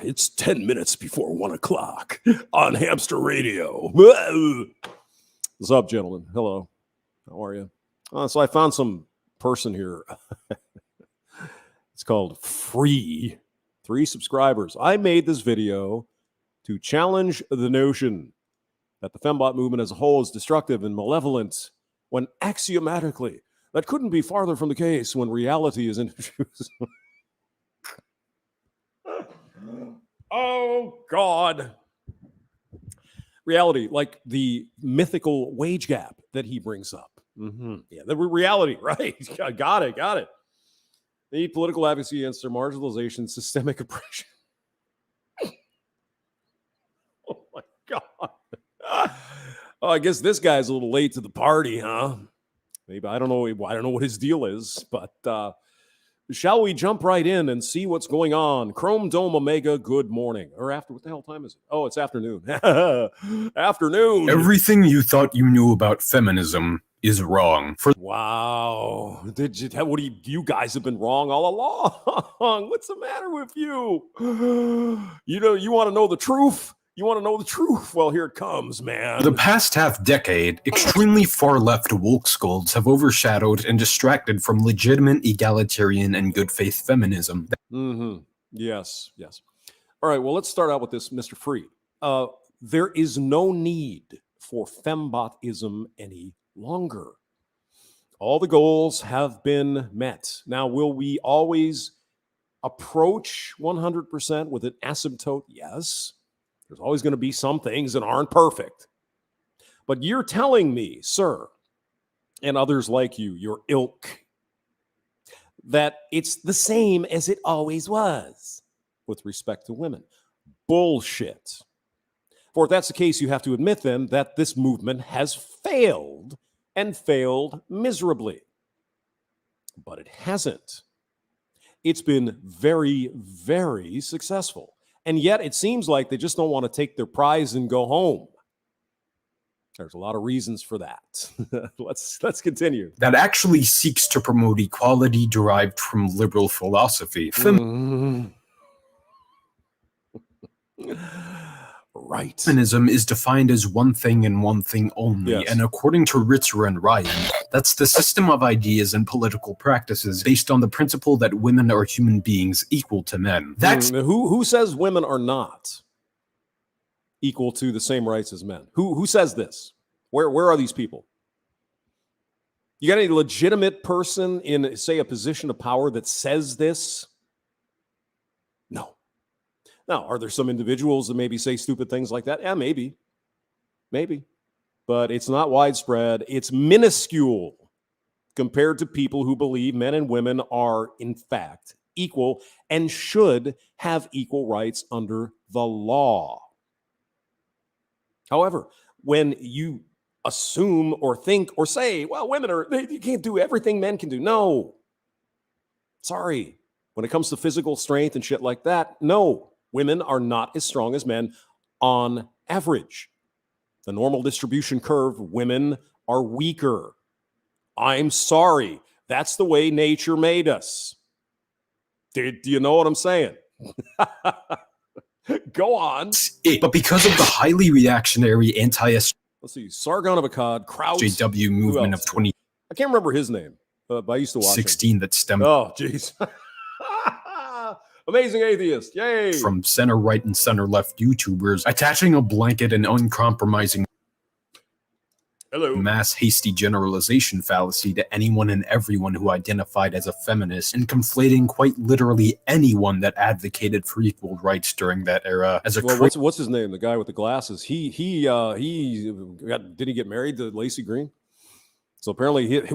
It's 10 minutes before 1 o'clock on Hamster Radio. What's up, gentlemen? Hello. How are you? So I found some person here. It's called Free. 3 subscribers. I made this video to challenge the notion that the fembot movement as a whole is destructive and malevolent when axiomatically that couldn't be farther from the case when reality is introduced. Oh, God. Reality, like the mythical wage gap that he brings up. Yeah, the reality, right? Got it. The political advocacy against their marginalization, systemic oppression. Oh, my God. Oh, I guess this guy's a little late to the party, huh? Maybe, I don't know what his deal is, but shall we jump right in and see what's going on? Chrome Dome Omega, good morning. Or after, what the hell time is it? Oh, it's afternoon. Afternoon. Everything you thought you knew about feminism is wrong. Wow. You guys have been wrong all along. What's the matter with you? You want to know the truth? You want to know the truth? Well, here it comes, man. For the past half-decade, extremely far-left woke scolds have overshadowed and distracted from legitimate egalitarian and good-faith feminism. Yes. All right, well, let's start out with this, Mr. Free. There is no need for fembotism any longer. All the goals have been met. Now, will we always approach 100% with an asymptote? Yes. There's always going to be some things that aren't perfect. But you're telling me, sir, and others like you, your ilk, that it's the same as it always was with respect to women. Bullshit. For if that's the case, you have to admit then that this movement has failed and failed miserably. But it hasn't. It's been very, very successful. And yet it seems like they just don't want to take their prize and go home. There's a lot of reasons for that. Let's continue. That actually seeks to promote equality derived from liberal philosophy. Right. Feminism is defined as one thing and one thing only, Yes. and according to Ritzer and Ryan, that's the system of ideas and political practices based on the principle that women are human beings equal to men. That's who says women are not equal to the same rights as men? Who says this? Where are these people? You got any legitimate person in, say, a position of power that says this? No. Now, are there some individuals that maybe say stupid things like that? Yeah, maybe. But it's not widespread. It's minuscule compared to people who believe men and women are, in fact, equal and should have equal rights under the law. However, when you assume or think or say, well, you can't do everything men can do. No. Sorry. When it comes to physical strength and shit like that, no. Women are not as strong as men on average. The normal distribution curve, women are weaker. I'm sorry. That's the way nature made us. Do you know what I'm saying? Go on. But because of the highly reactionary let's see, Sargon of Akkad, Krauss, JW movement of I can't remember his name, but I used to watch 2016 that stemmed jeez. Amazing atheist. Yay. from center-right and center-left YouTubers attaching a blanket and uncompromising mass hasty generalization fallacy to anyone and everyone who identified as a feminist, and conflating quite literally anyone that advocated for equal rights during that era as a what's his name? The guy with the glasses. Did he get married to Lacey Green? So apparently it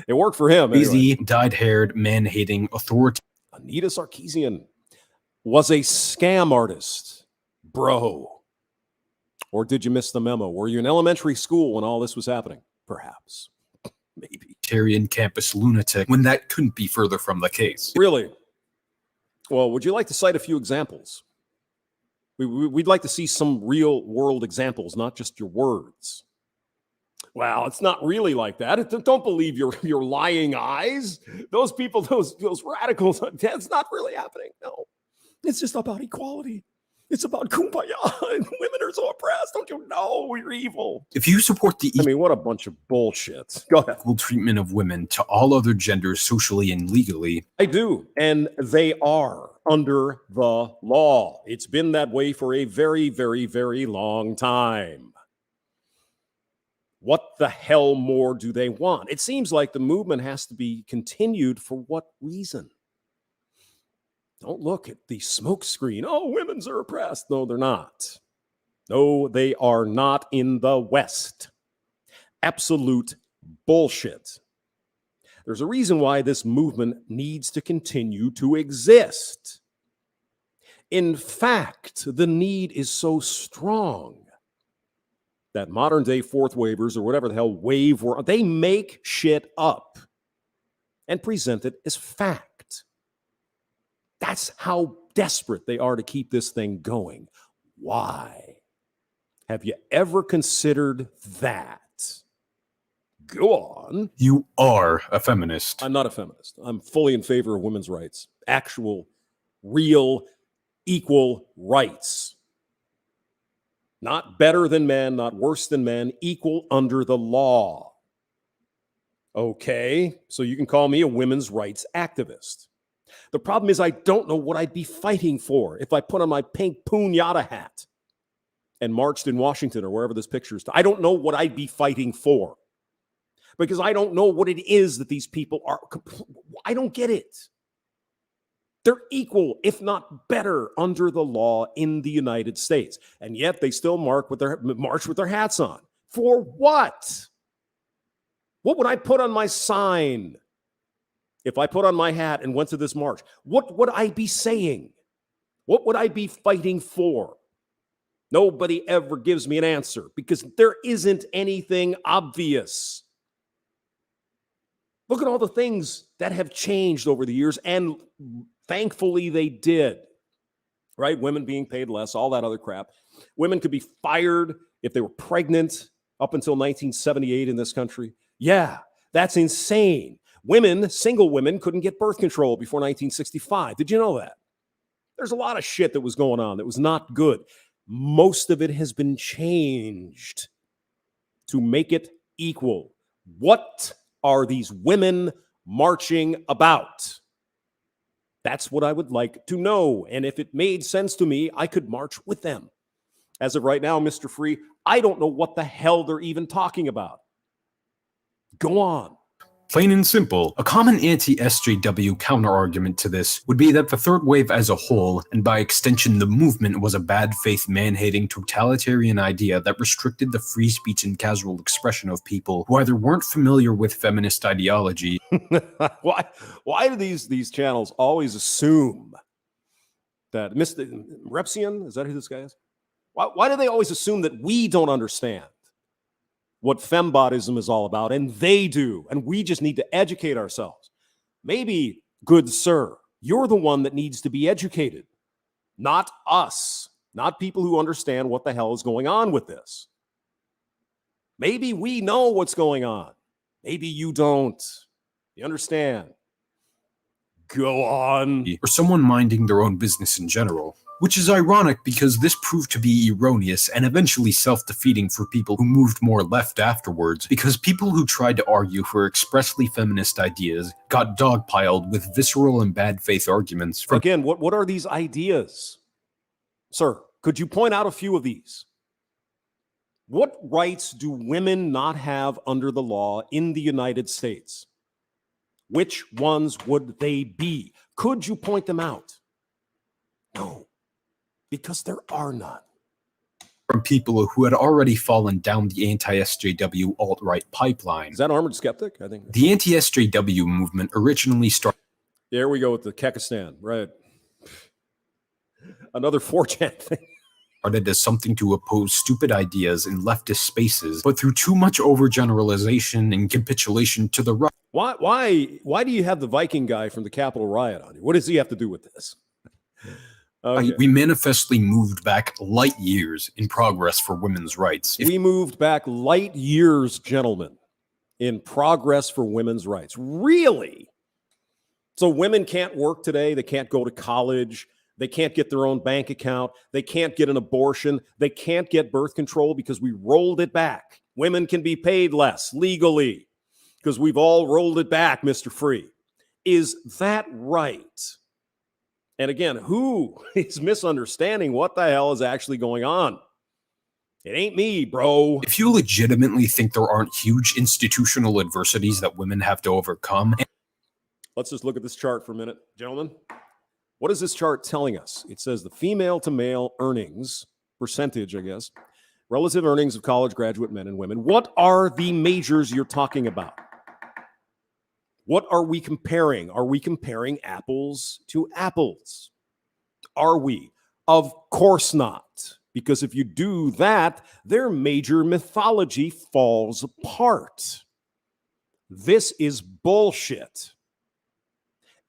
worked for him. crazy, dyed-haired, man-hating, authoritarian. Anita Sarkeesian was a scam artist, bro. Or did you miss the memo? Were you in elementary school when all this was happening? Perhaps. Maybe. Campus lunatic, when that couldn't be further from the case. Really? Well, would you like to cite a few examples? We'd like to see some real world examples, not just your words. Well, it's not really like that. Don't believe your lying eyes. Those people, those radicals, that's not really happening. No, it's just about equality. It's about kumbaya. Women are so oppressed. Don't you know you're evil? If you support the I mean, what a bunch of bullshit. Go ahead. equal treatment of women to all other genders socially and legally, I do. And they are under the law. It's been that way for a very, very, very long time. What the hell more do they want? It seems like the movement has to be continued for what reason? Don't look at the smoke screen. Oh, women's are oppressed. No, they're not. No, they are not in the West. Absolute bullshit. There's a reason why this movement needs to continue to exist. In fact, the need is so strong that modern day fourth wavers or whatever the hell wave were, they make shit up and present it as fact. That's how desperate they are to keep this thing going. Why? Have you ever considered that? Go on. you are a feminist. I'm not a feminist. I'm fully in favor of women's rights. Actual, real, equal rights. Not better than men, not worse than men, equal under the law. Okay, so you can call me a women's rights activist. The problem is I don't know what I'd be fighting for if I put on my pink puñata hat and marched in Washington or wherever this picture is. I don't know what I'd be fighting for because I don't know what it is that these people are. I don't get it. They're equal, if not better, under the law in the United States. And yet they still march with their hats on. For what? What would I put on my sign? If I put on my hat and went to this march, what would I be saying? What would I be fighting for? Nobody ever gives me an answer because there isn't anything obvious. Look at all the things that have changed over the years, and thankfully they did, right? Women being paid less, all that other crap. Women could be fired if they were pregnant up until 1978 in this country. Yeah, that's insane. Women, single women, couldn't get birth control before 1965. Did you know that? There's a lot of shit that was going on that was not good. Most of it has been changed to make it equal. What are these women marching about? That's what I would like to know. And if it made sense to me, I could march with them. As of right now, Mr. Free, I don't know what the hell they're even talking about. Go on. Plain and simple, a common anti-SJW counterargument to this would be that the third wave as a whole, and by extension the movement, was a bad faith man-hating totalitarian idea that restricted the free speech and casual expression of people who either weren't familiar with feminist ideology. Why do these channels always assume that Mr. Repsian, is that who this guy is? Why do they always assume that we don't understand what Febotism is all about? And they do. And we just need to educate ourselves. Maybe, good sir, you're the one that needs to be educated, not us, not people who understand what the hell is going on with this. Maybe we know what's going on. Maybe you don't. You understand? Go on. Or someone minding their own business in general. Which is ironic because this proved to be erroneous and eventually self-defeating for people who moved more left afterwards, because people who tried to argue for expressly feminist ideas got dogpiled with visceral and bad faith arguments. Again, what are these ideas? Sir, could you point out a few of these? What rights do women not have under the law in the United States? Which ones would they be? Could you point them out? No. Because there are none. From people who had already fallen down the anti-SJW alt-right pipeline. Is that Armored Skeptic? I think. The anti-SJW movement originally started... There we go with the Kekistan, right. Another 4chan thing. Started as something to oppose stupid ideas in leftist spaces, but through too much overgeneralization and capitulation to the right. Why do you have the Viking guy from the Capitol riot on you? What does he have to do with this? Okay. We manifestly moved back light years in progress for women's rights. We moved back light years, gentlemen, in progress for women's rights. Really? So women can't work today. They can't go to college. They can't get their own bank account. They can't get an abortion. They can't get birth control because we rolled it back. Women can be paid less legally because we've all rolled it back, Mr. Free. Is that right? And again, who is misunderstanding what the hell is actually going on? It ain't me, bro. If you legitimately think there aren't huge institutional adversities that women have to overcome. Let's just look at this chart for a minute, gentlemen. What is this chart telling us? It says the female to male earnings, percentage, I guess, relative earnings of college graduate men and women. What are the majors you're talking about? What are we comparing? Are we comparing apples to apples? Are we? Of course not. Because if you do that, their major mythology falls apart. This is bullshit.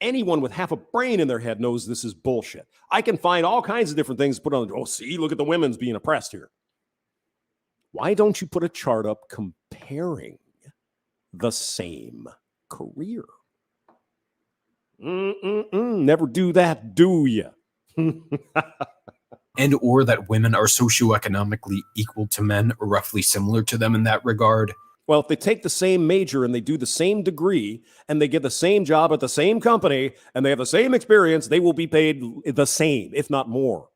Anyone with half a brain in their head knows this is bullshit. I can find all kinds of different things to put on. Oh, see, look at the women's being oppressed here. Why don't you put a chart up comparing the same career? Never do that, do you? And or that women are socioeconomically equal to men or roughly similar to them in that regard. Well, if they take the same major and they do the same degree and they get the same job at the same company and they have the same experience, they will be paid the same, if not more.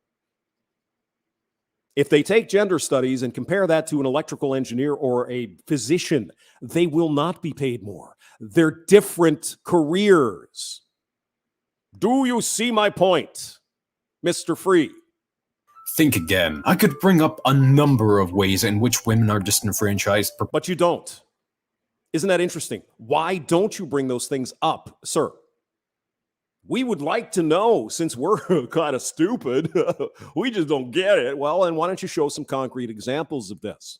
If they take gender studies and compare that to an electrical engineer or a physician, they will not be paid more. They're different careers. Do you see my point, Mr. Free? Think again. I could bring up a number of ways in which women are disenfranchised. But you don't. Isn't that interesting? Why don't you bring those things up, sir? We would like to know, since we're kind of stupid, we just don't get it. Well, and why don't you show some concrete examples of this?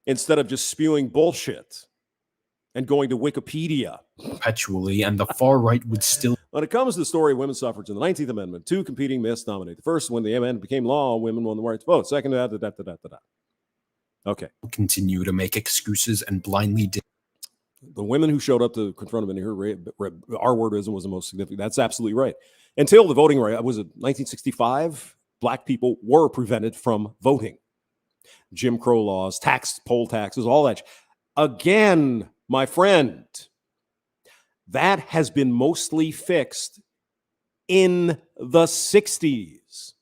Instead of just spewing bullshit and going to Wikipedia. Perpetually, and the far right would still. When it comes to the story of women's suffrage in the 19th Amendment, two competing myths dominate. The first, when the amendment became law, women won the right to vote. Second, Okay. Continue to make excuses and blindly. The women who showed up to confront him and hear R-wordism was the most significant. That's absolutely right. Until the voting right, was it 1965? Black people were prevented from voting. Jim Crow laws, poll taxes, all that. Again, my friend, that has been mostly fixed in the 60s,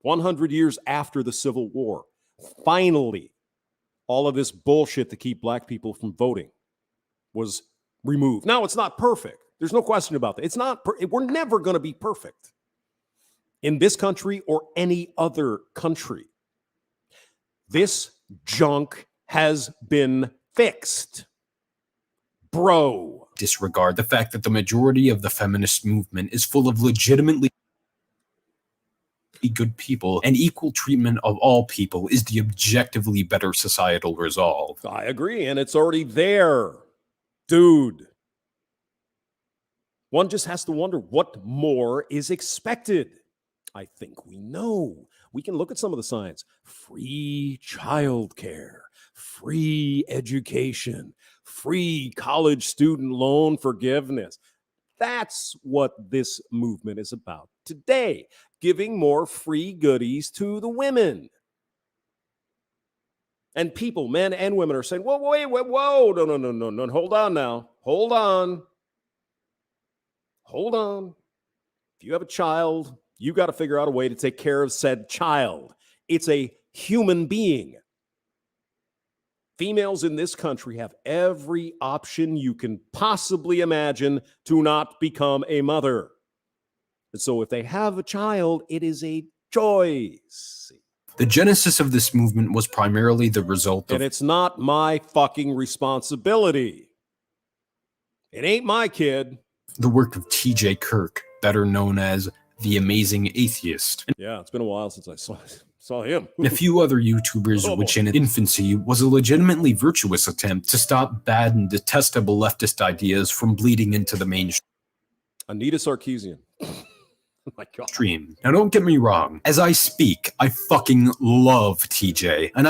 100 years after the Civil War. Finally, all of this bullshit to keep black people from voting was removed. Now, it's not perfect. There's no question about that. It's not. We're never going to be perfect in this country or any other country. This junk has been fixed, bro. Disregard the fact that the majority of the feminist movement is full of legitimately good people, and equal treatment of all people is the objectively better societal resolve. I agree, and it's already there, dude. One just has to wonder what more is expected. I think we know. We can look at some of the signs. Free childcare, free education, free college student loan forgiveness. That's what this movement is about today, giving more free goodies to the women. And people, men and women, are saying, whoa, no, hold on now. Hold on. If you have a child, you got to figure out a way to take care of said child. It's a human being. Females in this country have every option you can possibly imagine to not become a mother. And so if they have a child, it is a choice. The genesis of this movement was primarily the result of... And it's not my fucking responsibility. It ain't my kid. The work of T.J. Kirk, better known as the Amazing Atheist. Yeah, it's been a while since I saw him. And a few other YouTubers, which in infancy was a legitimately virtuous attempt to stop bad and detestable leftist ideas from bleeding into the mainstream. Anita Sarkeesian. My God. Stream. Now don't get me wrong, as I speak, I fucking love TJ, and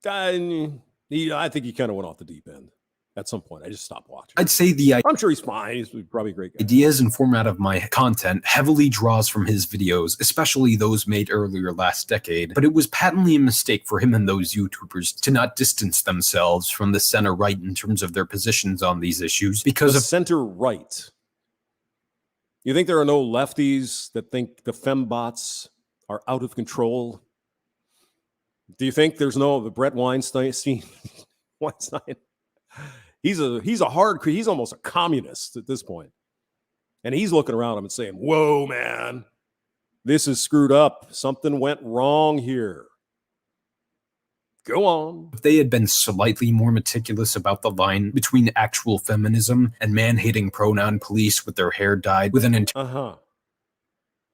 I think he kind of went off the deep end at some point. I just stopped watching. I'd say the I'm sure he's fine. He's probably a great guy. ideas and format of my content heavily draws from his videos, especially those made earlier last decade, but it was patently a mistake for him and those YouTubers to not distance themselves from the center-right in terms of their positions on these issues because The of center-right. You think there are no lefties that think the fembots are out of control? Do you think there's no the Brett Weinstein? Weinstein? He's almost a communist at this point. And he's looking around him and saying, whoa, man, this is screwed up. Something went wrong here. Go on. if they had been slightly more meticulous about the line between actual feminism and man-hating pronoun police with their hair dyed with an Well,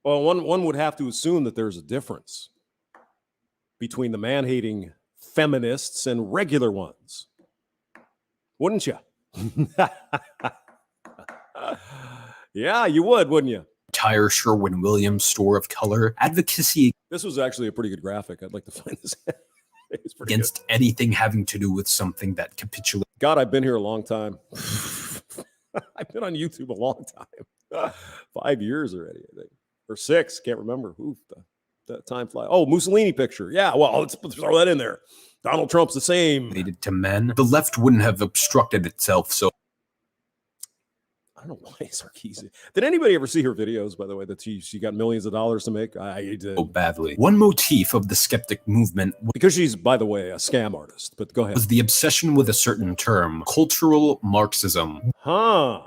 one would have to assume that there's a difference between the man-hating feminists and regular ones. Wouldn't you? Yeah, you would, wouldn't you? entire Sherwin-Williams store of color advocacy This was actually a pretty good graphic. I'd like to find this. It's pretty against anything having to do with something that capitulates good. God, I've been here a long time. I've been on YouTube a long time. 5 years already, I think. Or 6, can't remember. Oof, the time flies. Oh, Mussolini picture. Yeah, well, let's throw that in there. Donald Trump's the same. to men. The left wouldn't have obstructed itself so I don't know why Sarkeesian. Did anybody ever see her videos, by the way, that she got millions of dollars to make? I did. badly. One motif of the skeptic movement Because she's, by the way, a scam artist. But go ahead. was the obsession with a certain term, cultural Marxism. Huh.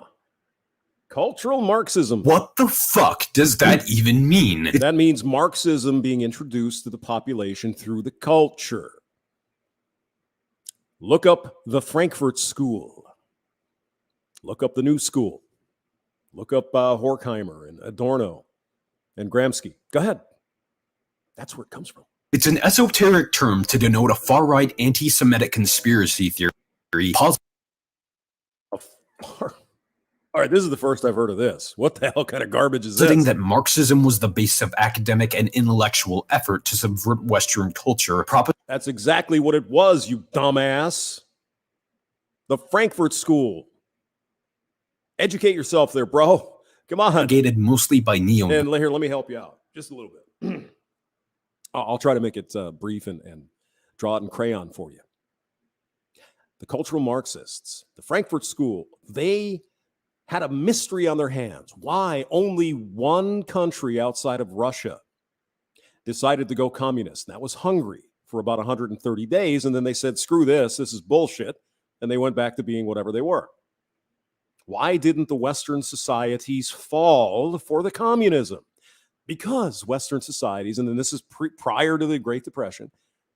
Cultural Marxism. What the fuck does that even mean? That means Marxism being introduced to the population through the culture. Look up the Frankfurt School. Look up the New School. Look up Horkheimer and Adorno and Gramsci. Go ahead. That's where it comes from. It's an esoteric term to denote a far-right anti-Semitic conspiracy theory. All right, this is the first I've heard of this. What the hell kind of garbage is Positing this? that Marxism was the base of academic and intellectual effort to subvert Western culture. That's exactly what it was, you dumbass. The Frankfurt School. Educate yourself there, bro. Come on. Propagated mostly by neo. And here, let me help you out just a little bit. I'll try to make it brief and draw it in crayon for you. The cultural Marxists, the Frankfurt School, they had a mystery on their hands. Why only one country outside of Russia decided to go communist? And that was Hungary for about 130 days. And then they said, screw this is bullshit. And they went back to being whatever they were. Why didn't the Western societies fall for the communism? Because Western societies, and then this is prior to the Great Depression,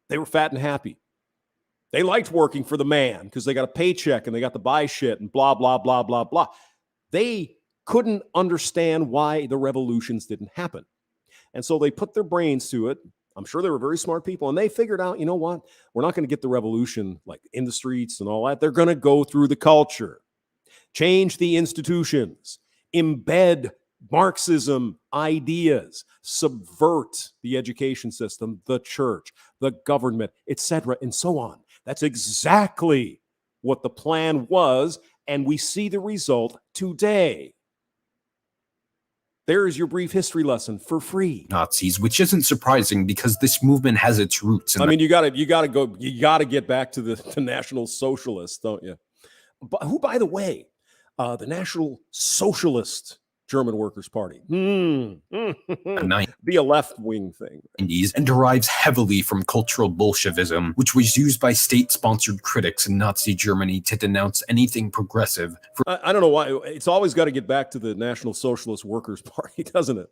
they were fat and happy. They liked working for the man because they got a paycheck and they got to buy shit and blah, blah, blah, blah, blah. They couldn't understand why the revolutions didn't happen. And so they put their brains to it. I'm sure they were very smart people. And they figured out, you know what? We're not going to get the revolution like in the streets and all that. They're going to go through the culture. Change the institutions, embed Marxism ideas, subvert the education system, the church, the government, etc., and so on. That's exactly what the plan was, and we see the result today. There is your brief history lesson for free. Nazis, which isn't surprising because this movement has its roots in you got to get back to the National Socialists, don't you? But who, by the way, the National Socialist German Workers' Party. Be a left-wing thing. And derives heavily from cultural Bolshevism, which was used by state-sponsored critics in Nazi Germany to denounce anything progressive. I don't know why. It's always got to get back to the National Socialist Workers' Party, doesn't it?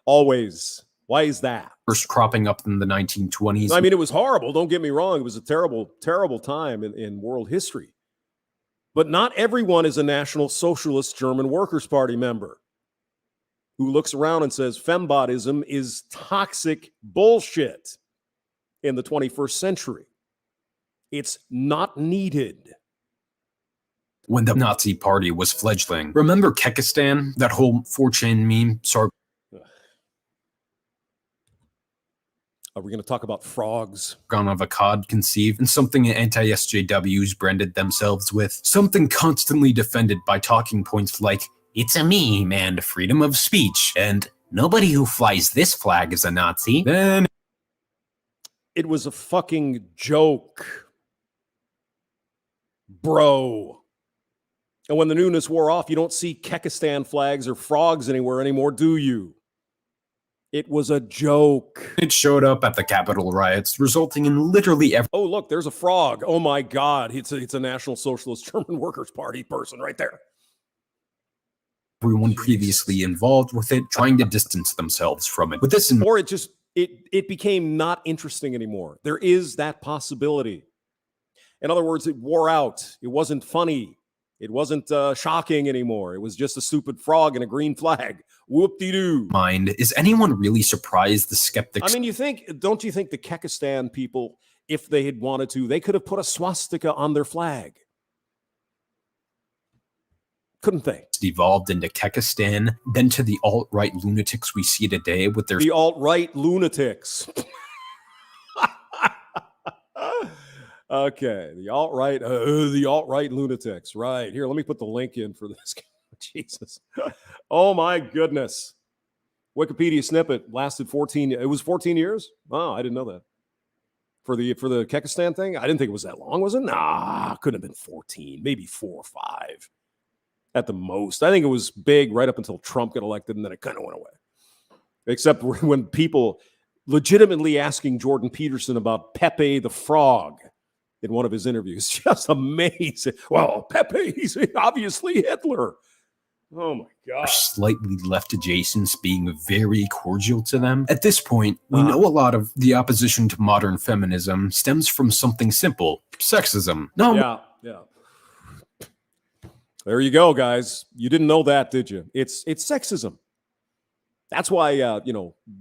Always. Why is that? First cropping up in the 1920s. I mean, it was horrible. Don't get me wrong. It was a terrible, terrible time in world history. But not everyone is a National Socialist German Workers' Party member who looks around and says Febotism is toxic bullshit in the 21st century. It's not needed. When the Nazi party was fledgling. Remember Kekistan? That whole 4chan meme? Sorry. Are we going to talk about frogs? Of a cod conceived, and something anti-SJWs branded themselves with. Something constantly defended by talking points like, it's a meme and freedom of speech, and nobody who flies this flag is a Nazi. Then it was a fucking joke, bro. And when the newness wore off, you don't see Kekistan flags or frogs anywhere anymore, do you? It was a joke. It showed up at the Capitol riots, resulting in literally every— oh, look, there's a frog. Oh my God, it's a National Socialist German Workers' Party person right there. Everyone previously involved with it trying to distance themselves from it. With this in or it became not interesting anymore. There is that possibility. In other words, it wore out. It wasn't funny. It wasn't shocking anymore. It was just a stupid frog and a green flag. Whoop-de-doo. mind, is anyone really surprised the skeptics? I mean, don't you think the Kekistan people, if they had wanted to, they could have put a swastika on their flag? Couldn't they? Evolved into Kekistan, then to the alt-right lunatics we see today with their— The alt-right lunatics. Okay, the alt-right lunatics. Right. Here, let me put the link in for this. Jesus. Oh my goodness. Wikipedia snippet lasted 14 years? Oh, I didn't know that. For the Kekistan thing? I didn't think it was that long, was it? Nah, couldn't have been 14, maybe 4 or 5 at the most. I think it was big right up until Trump got elected, and then it kind of went away. Except when people legitimately asking Jordan Peterson about Pepe the Frog in one of his interviews. Just amazing. Well, Pepe, he's obviously Hitler. Oh my God. Slightly left adjacent, being very cordial to them. At this point, we know a lot of the opposition to modern feminism stems from something simple: sexism. No. Yeah. There you go, guys. You didn't know that, did you? It's sexism. That's why,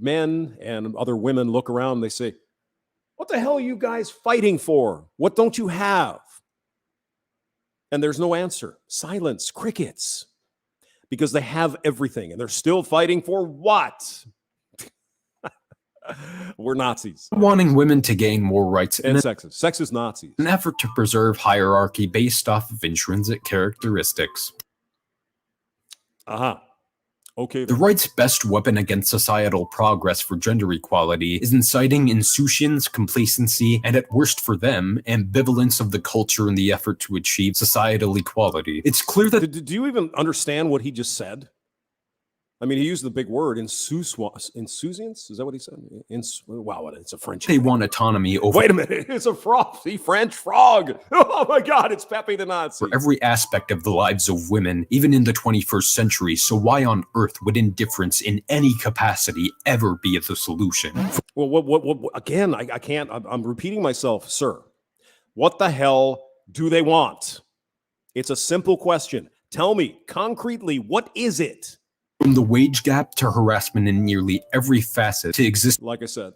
men and other women look around and they say, what the hell are you guys fighting for? What don't you have? And there's no answer. Silence, crickets. Because they have everything and they're still fighting for what? We're Nazis. Wanting women to gain more rights and sexist. Sexist Nazis. An effort to preserve hierarchy based off of intrinsic characteristics. Okay. The right's best weapon against societal progress for gender equality is inciting insouciance, complacency, and at worst for them, ambivalence of the culture in the effort to achieve societal equality. It's clear that— Do you even understand what he just said? I mean, he used the big word, insouciance. Is that what he said? Wow, it's a French. They want autonomy over— Wait a minute, it's a frog. See, French frog. Oh my God, it's Pepe the Nazi. For every aspect of the lives of women, even in the 21st century. So why on earth would indifference in any capacity ever be the solution? Well, what again, I can't, I'm repeating myself, sir. What the hell do they want? It's a simple question. Tell me concretely, what is it? From the wage gap to harassment in nearly every facet to exist. Like I said,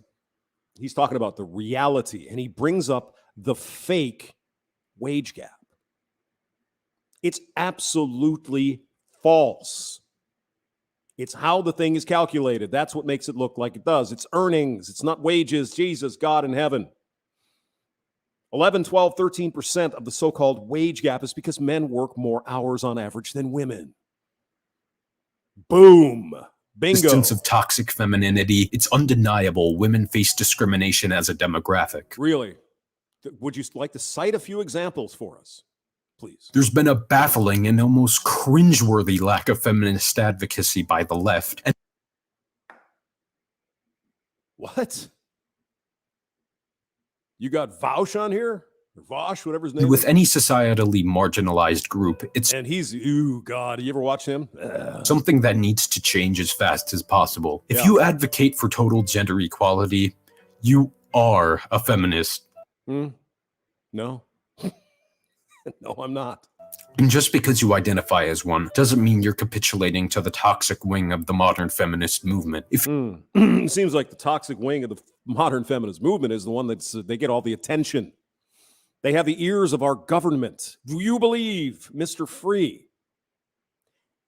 he's talking about the reality, and he brings up the fake wage gap. It's absolutely false. It's how the thing is calculated. That's what makes it look like it does. It's earnings. It's not wages. Jesus, God in heaven. 11, 12, 13% of the so-called wage gap is because men work more hours on average than women. Boom. Bingo. Existence of toxic femininity. It's undeniable women face discrimination as a demographic. Really? Would you like to cite a few examples for us, please? There's been a baffling and almost cringeworthy lack of feminist advocacy by the left. And what? You got Vaush on here? Or Vosh, whatever his name with is? any societally marginalized group, it's— And he's, ooh, God, you ever watch him? something that needs to change as fast as possible. If you advocate for total gender equality, you are a feminist. No. No, I'm not. And just because you identify as one doesn't mean you're capitulating to the toxic wing of the modern feminist movement. It seems like the toxic wing of the modern feminist movement is the one that's they get all the attention. They have the ears of our government. Do you believe, Mr. Free?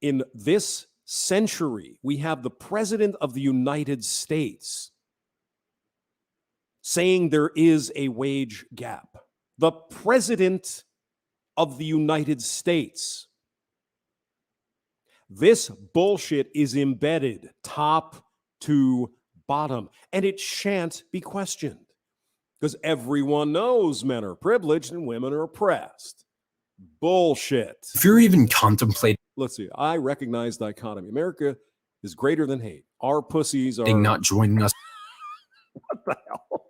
In this century, we have the President of the United States saying there is a wage gap. The President of the United States. This bullshit is embedded top to bottom, and it shan't be questioned because everyone knows men are privileged and women are oppressed. Bullshit. If you're even contemplating Let's see. I recognize dichotomy. America is greater than hate. Our pussies are not joining us what the hell?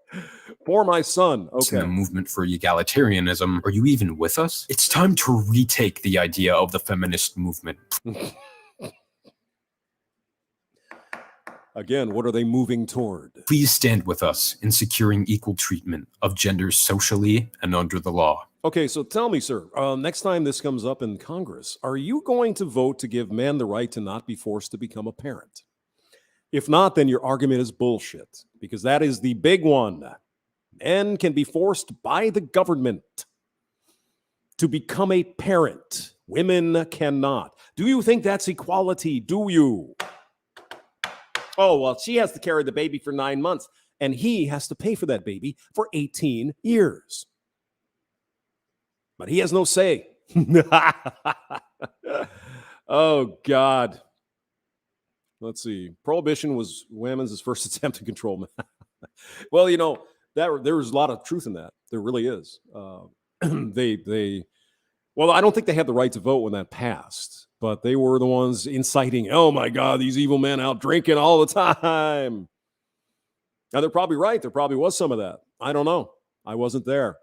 For my son. in the Okay. movement for egalitarianism, are you even with us? It's time to retake the idea of the feminist movement. Again, what are they moving toward? Please stand with us in securing equal treatment of genders socially and under the law. Okay, so tell me, sir, next time this comes up in Congress, are you going to vote to give men the right to not be forced to become a parent? If not, then your argument is bullshit, because that is the big one. Men can be forced by the government to become a parent. Women cannot. Do you think that's equality? Do you? Oh, well, she has to carry the baby for 9 months, and he has to pay for that baby for 18 years. But he has no say. Oh, God. Let's see. Prohibition was women's first attempt to control men. Well, you know, there was a lot of truth in that. There really is. Well, I don't think they had the right to vote when that passed, but they were the ones inciting, oh my God, these evil men out drinking all the time. Now, they're probably right. There probably was some of that. I don't know. I wasn't there.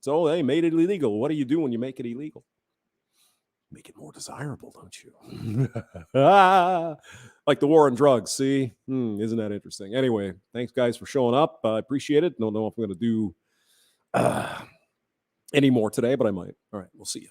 So they made it illegal. What do you do when you make it illegal? Make it more desirable, don't you? Like the war on drugs, see? Isn't that interesting? Anyway, thanks, guys, for showing up. I appreciate it. Don't know if I'm going to do any more today, but I might. All right, we'll see you.